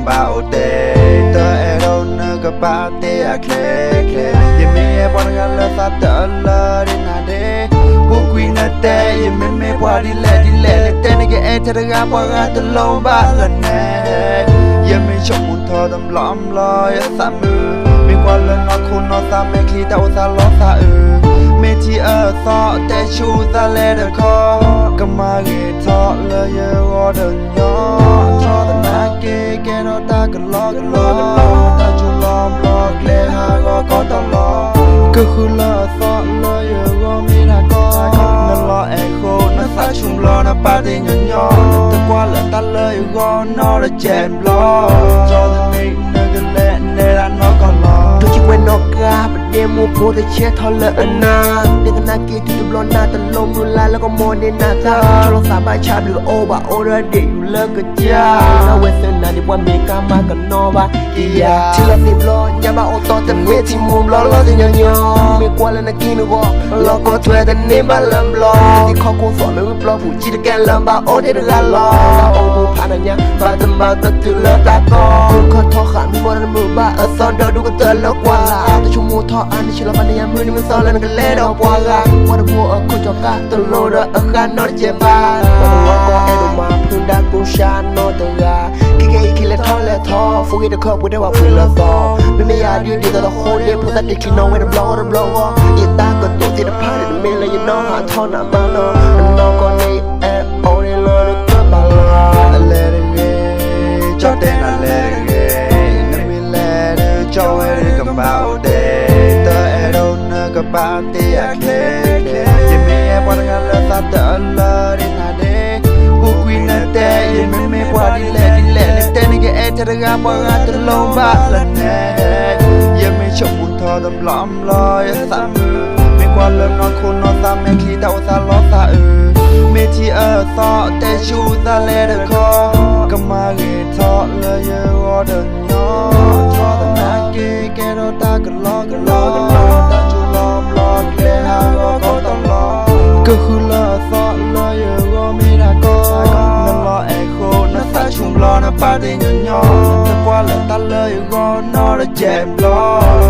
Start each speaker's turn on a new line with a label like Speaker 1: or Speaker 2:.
Speaker 1: bao tê tớ e đâu nữa gặp bao tê à kle kle ye me bọn gan lơ sắp tớ lơ đi na đê bu quy na tê ye me qua đi lẹ tê này cái e thề ra qua ra từ lâu ba lần nè ye me trong muốn thơ đầm lõm lo ye sa mưa me qua lần nó khôn nó sa me khi tao sa lo sa me chỉ ở so tê chu ra lẹ được khó cầm mà ghé thọ lơ ye qua đơn nhỏ cho ta na ke nó ta cần lo ta chu lom lo gle ha có ta lo cứ khứ lơ so lơ ye qua mi na có nó lo e khô nó sa chung lo nó ba đi nhỏ ta qua lơ ta lơ ye qua nó là chèm lo cho ta đi nơi gần lẹ nơi là nó còn lo
Speaker 2: tôi chỉ quen nó cả và đêm mua phố để chia thọ lợ na để ta na kia thì lo na ta lom nu laแล้วก็มอนna ta choเราสาบานชาดูโอบะโอระเดอยู่เลิกกันจ้าเราเวสนาดีว่าเมกามากันนอวะอียาที่เราสิบล้อยามาโอโตแต่เมที่มุมล้อจะยองไม่กว่าแล้วนักกินก็เราก็ช่วยแต่เนบาลัมล้อที่ข้อกูสอนไม่วิปล้อผู้จีตะแกนลำบากโอเดรล้อโอมูผ่านอันยังบาดมาตัดถึงเลิกตาก็ขอทอขามีบอลมือบ้าซ้อนเดาดูก็เตือนแล้วกว่าแต่ชั่วโมงทออันนี้ชิลมันยังมือนี่มันซ้อนแล้วนั่นก็เล่ดอกว่าว่าพวกคนจอกาตลอดกันนอเจ็บบ้าว่าก็เอ็ดมาพื้นดักปูชานนอตัวกาคิดเล่ทอฟูกิตะคบกูได้ว่าพื้นละซอไม่อยากยืดดีแต่ละโคเดพูดแต่เด็กขี้น้องไม่ได้บล็อกอีตาก็ตัวที่จะพาเด็กเมย์เลยยังน้องหาทอหน้ามาเนาะน้องก็นี่โอเดลเลยก็บาลา
Speaker 1: เลเดเกจอเต้นเลเดเกน้ำมีเลเดจอเอเดกับบ้าเดเตอเอโดนกับบ้าเตียเคลเคยังไม่ปวดกันเลยสับเตอเลยดินาเดบุกวินาเตยังไม่ปวดดิเลเต้นนี่ก็เอเธอร์กับปวดกันตลอดบ้าละเน่ยังไม่ชมบุญทอดำล้อมลอยสับมือไม่กว่าเริ่มนอนคนนอนตามไม่ขี้เต่าซาล้อซาไม่ที่ซอแต่ชูซาเลเดคอก็มาเกทอเลยเยอะเดินย่อทอแต่นาเกโรตาก็ล้อตาชูล้อมล้อเกลฮาก็ตลอก็คือละซอเลยเยอะไม่ได้ก็นั่นล้อเอโคนั่นสายชุมล้อนั่นปาดีย่อแต่กว่าละตาเลยก็นอละเจ็บล้อ